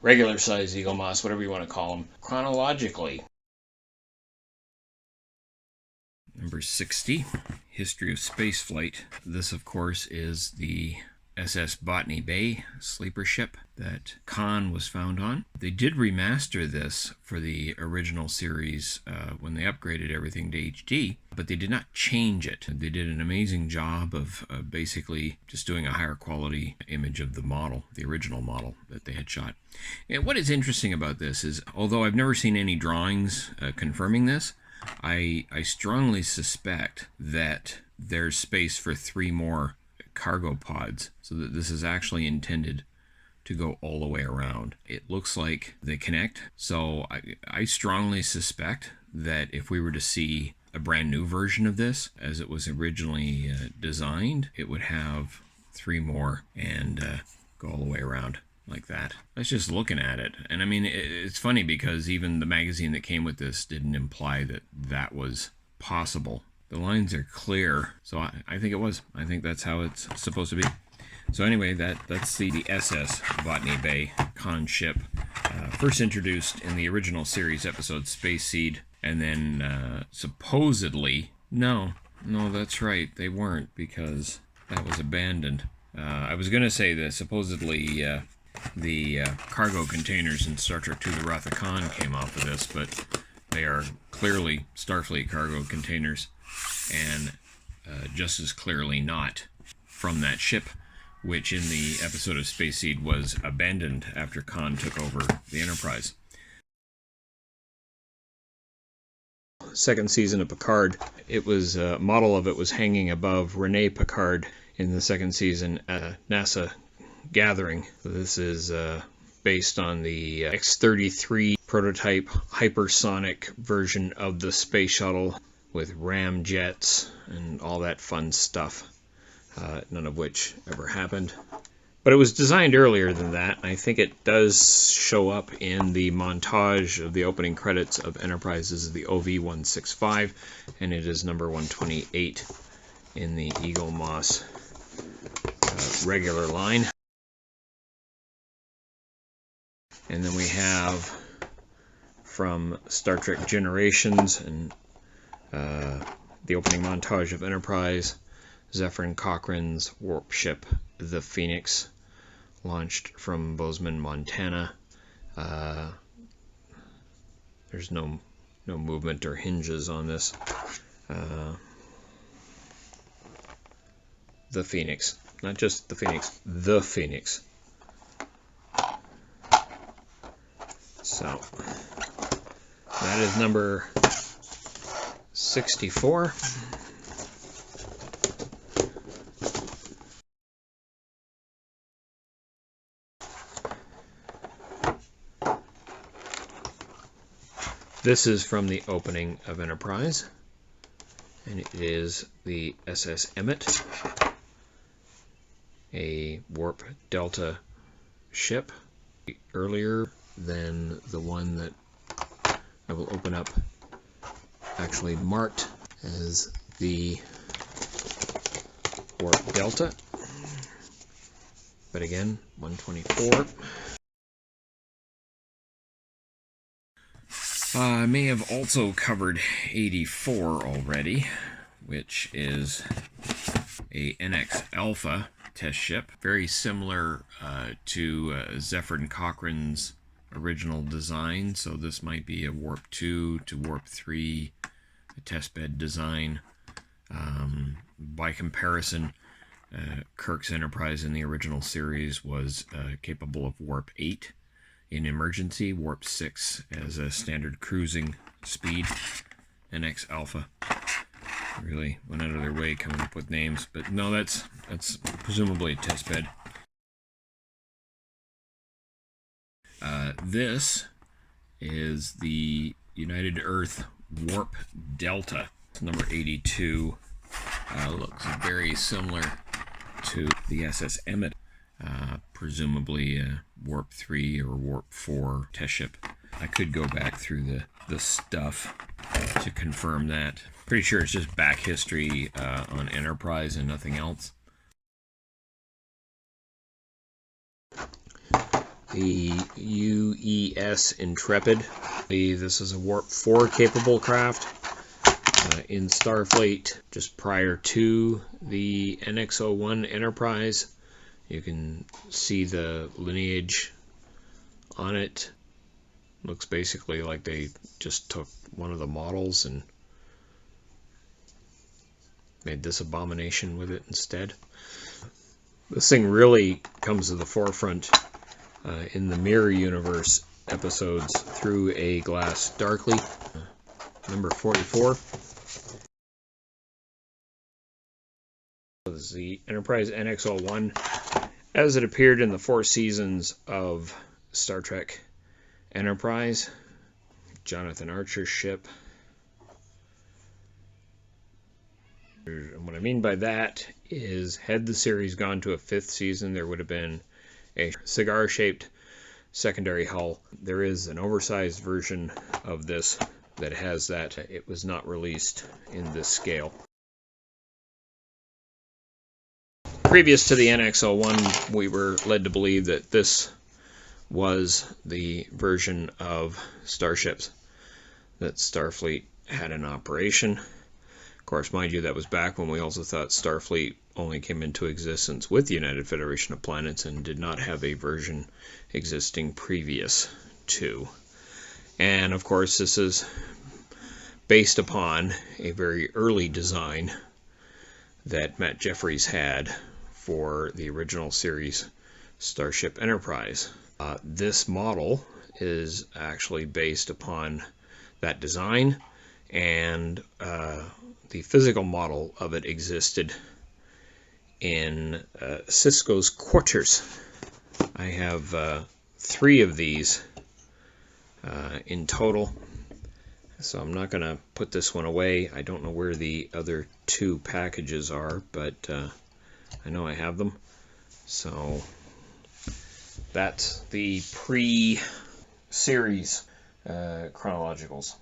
regular size Eaglemoss, whatever you want to call them, chronologically. Number 60, History of Spaceflight. This, of course, is the SS Botany Bay sleeper ship that Khan was found on. They did remaster this for the original series when they upgraded everything to HD, but they did not change it. They did an amazing job of basically just doing a higher quality image of the model, the original model that they had shot. And what is interesting about this is, although I've never seen any drawings confirming this, I strongly suspect that there's space for 3 more cargo pods, so that this is actually intended to go all the way around. It looks like they connect, so I strongly suspect that if we were to see a brand new version of this as it was originally designed, it would have 3 more and go all the way around like that. That's just looking at it. And I mean, it's funny because even the magazine that came with this didn't imply that that was possible. The lines are clear, so I think it was. I think that's how it's supposed to be. So anyway, that's the SS Botany Bay Khan ship. First introduced in the original series episode Space Seed, and then supposedly... No, that's right. They weren't, because that was abandoned. I was going to say that supposedly the cargo containers in Star Trek II, the Wrath of Khan, came off of this, but they are clearly Starfleet cargo containers, and just as clearly not from that ship, which in the episode of Space Seed was abandoned after Khan took over the Enterprise. Second season of Picard, it was a model of it was hanging above Rene Picard in the second season at a NASA gathering. This is based on the X-33 prototype hypersonic version of the space shuttle with ram jets and all that fun stuff, none of which ever happened. But it was designed earlier than that. I think it does show up in the montage of the opening credits of Enterprise as the OV-165, and it is number 128 in the Eaglemoss regular line. And then we have from Star Trek Generations and the opening montage of Enterprise, Zephyr Cochrane's warp ship, the Phoenix, launched from Bozeman, Montana. There's no movement or hinges on this. The Phoenix, not just the Phoenix, the Phoenix. So that is number 64. This is from the opening of Enterprise, and it is the SS Emmett, a warp delta ship, earlier than the one that I will open up, actually marked as the warp delta, but again 124. I may have also covered 84 already, which is a NX Alpha test ship, very similar to Zephyr and Cochrane's original design. So this might be a Warp 2 to Warp 3 testbed design. By comparison, Kirk's Enterprise in the original series was capable of Warp 8 in emergency, Warp 6 as a standard cruising speed. NX Alpha really went out of their way coming up with names, but no, that's presumably a test bed. This is the United Earth Warp Delta, number 82. Looks very similar to the SS Emmett, presumably a Warp 3 or Warp 4 test ship. I could go back through the stuff to confirm that. Pretty sure it's just back history on Enterprise and nothing else. the UES Intrepid. This is a Warp 4 capable craft in Starfleet just prior to the NX-01 Enterprise. You can see the lineage on it. Looks basically like they just took one of the models and made this abomination with it instead. This thing really comes to the forefront in the Mirror Universe episodes Through a Glass Darkly, number 44. This is the Enterprise NX-01 as it appeared in the 4 seasons of Star Trek Enterprise. Jonathan Archer's ship. And what I mean by that is, had the series gone to a 5th season, there would have been a cigar-shaped secondary hull. There is an oversized version of this that has that. It was not released in this scale. Previous to the NX-01, we were led to believe that this was the version of starships that Starfleet had in operation. Of course, mind you, that was back when we also thought Starfleet only came into existence with the United Federation of Planets and did not have a version existing previous to. And of course, this is based upon a very early design that Matt Jeffries had for the original series Starship Enterprise. This model is actually based upon that design, and the physical model of it existed in Cisco's quarters. I have 3 of these in total, so I'm not going to put this one away. I don't know where the other 2 packages are, but I know I have them. So that's the pre-series chronologicals.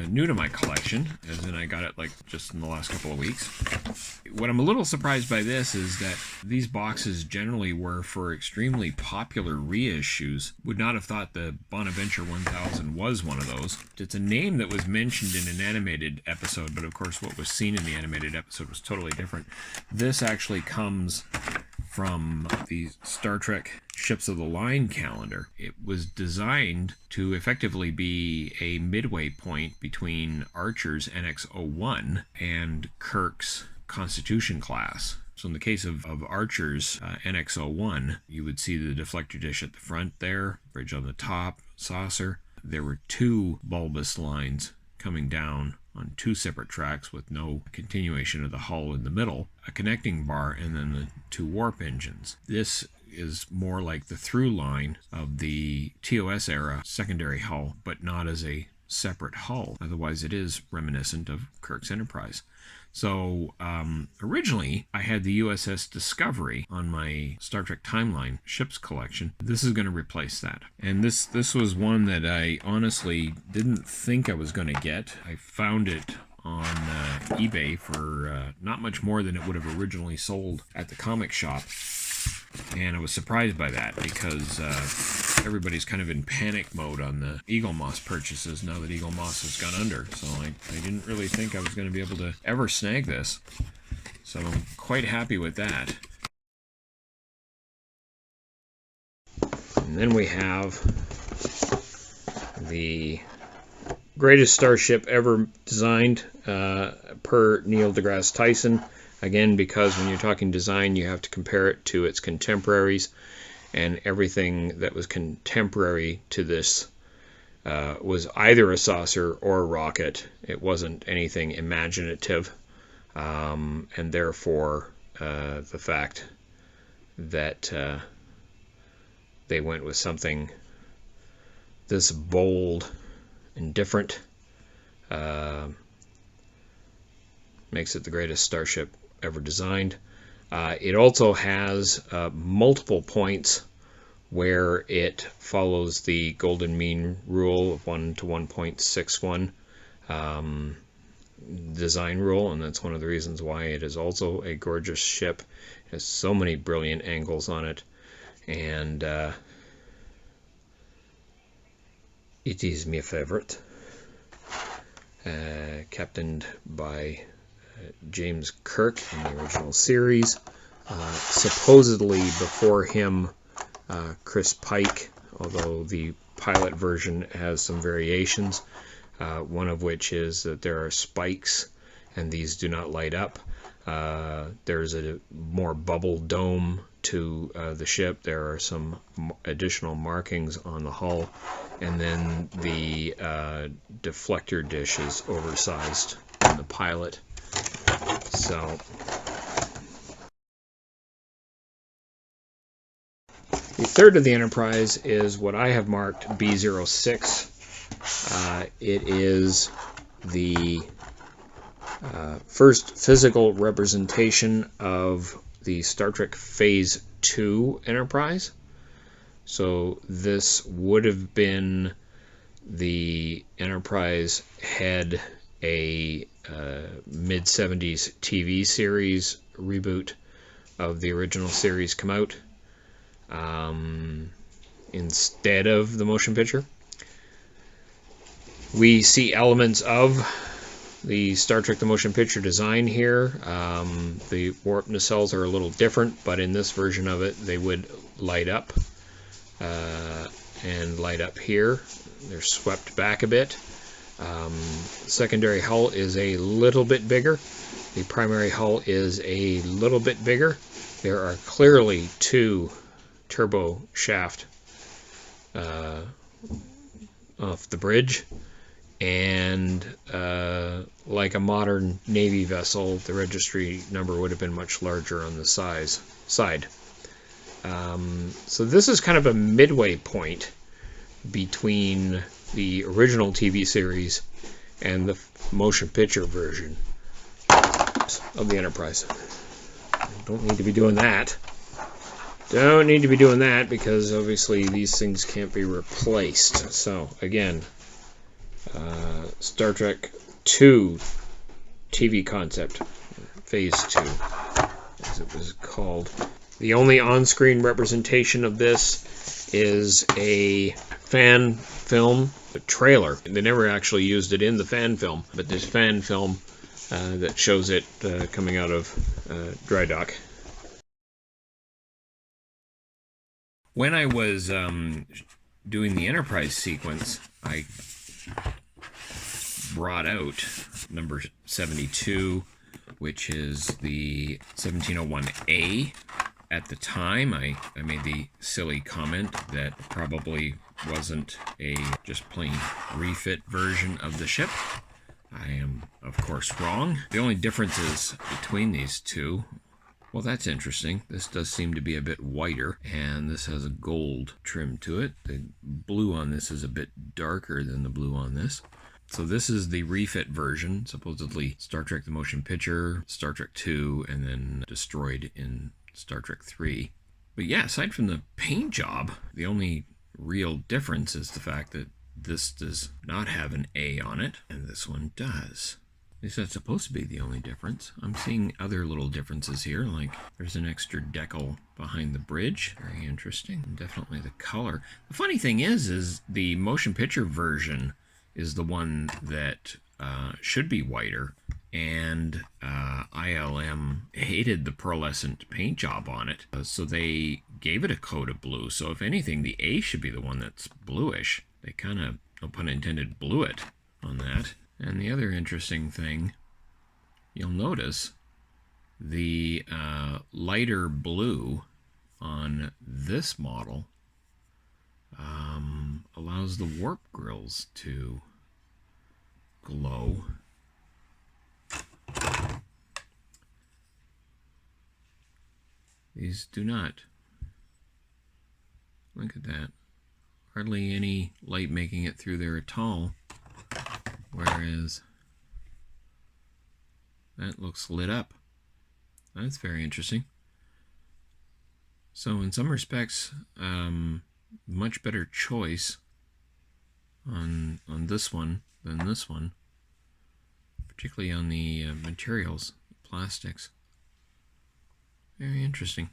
New to my collection, as in I got it like just in the last couple of weeks. What I'm a little surprised by this is that these boxes generally were for extremely popular reissues. Would not have thought the Bonaventure 1000 was one of those. It's a name that was mentioned in an animated episode, but of course what was seen in the animated episode was totally different. This actually comes from the Star Trek Ships of the Line calendar. It was designed to effectively be a midway point between Archer's NX-01 and Kirk's Constitution class. So in the case of Archer's NX-01, you would see the deflector dish at the front there, bridge on the top, saucer. There were 2 bulbous lines coming down on 2 separate tracks with no continuation of the hull in the middle, a connecting bar, and then the 2 warp engines. This is more like the through line of the TOS era secondary hull, but not as a separate hull. Otherwise, it is reminiscent of Kirk's Enterprise. So originally, I had the USS Discovery on my Star Trek Timeline ships collection. This is going to replace that. And this was one that I honestly didn't think I was going to get. I found it on eBay for not much more than it would have originally sold at the comic shop. And I was surprised by that because everybody's kind of in panic mode on the Eaglemoss purchases now that Eaglemoss has gone under. So I didn't really think I was going to be able to ever snag this. So I'm quite happy with that. And then we have the greatest starship ever designed per Neil deGrasse Tyson. Again, because when you're talking design, you have to compare it to its contemporaries, and everything that was contemporary to this was either a saucer or a rocket. It wasn't anything imaginative, and therefore the fact that they went with something this bold and different makes it the greatest starship ever designed. It also has multiple points where it follows the golden mean rule of 1 to 1.61. design rule, and that's one of the reasons why it is also a gorgeous ship. It has so many brilliant angles on it, and it is my favorite. Captained by James Kirk in the original series. Supposedly before him, Chris Pike, although the pilot version has some variations, one of which is that there are spikes and these do not light up. There's a more bubble dome to the ship. There are some additional markings on the hull, and then the deflector dish is oversized on the pilot. So the third of the Enterprise is what I have marked B06. It is the first physical representation of the Star Trek Phase 2 Enterprise. So this would have been the Enterprise had a mid-70s TV series reboot of the original series come out instead of the motion picture. We see elements of the Star Trek the Motion Picture design here. The warp nacelles are a little different, but in this version of it they would light up and light up here. They're swept back a bit. Secondary hull is a little bit bigger. The primary hull is a little bit bigger. There are clearly two turbo shaft off the bridge, and like a modern Navy vessel, the registry number would have been much larger on the side. So this is kind of a midway point between the original TV series and the motion picture version of the Enterprise. Don't need to be doing that. Don't need to be doing that because obviously these things can't be replaced. So again, Star Trek 2 TV concept, Phase 2, as it was called. The only on-screen representation of this is a fan film trailer. They never actually used it in the fan film, but there's fan film that shows it coming out of dry dock. When I was doing the Enterprise sequence, I brought out number 72, which is the 1701A. At the time, I made the silly comment that probably wasn't a just plain refit version of the ship. I am, of course, wrong. The only differences between these two, well, that's interesting. This does seem to be a bit whiter, and this has a gold trim to it. The blue on this is a bit darker than the blue on this. So this is the refit version, supposedly Star Trek the Motion Picture, Star Trek 2, and then destroyed in Star Trek 3. But yeah, aside from the paint job, the only real difference is the fact that this does not have an A on it, and this one does. At least that's supposed to be the only difference. I'm seeing other little differences here, like there's an extra decal behind the bridge. Very interesting. And definitely the color. The funny thing is the motion picture version is the one that should be whiter, and ILM hated the pearlescent paint job on it, so they gave it a coat of blue. So if anything, the A should be the one that's bluish. They kind of, no pun intended, blew it on that. And the other interesting thing, you'll notice the lighter blue on this model allows the warp grills to glow. These do not. Look at that. Hardly any light making it through there at all. Whereas that looks lit up. That's very interesting. So in some respects, much better choice on this one than this one. particularly on the materials, plastics. Very interesting.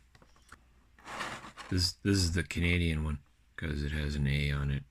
This is the Canadian one because it has an A on it.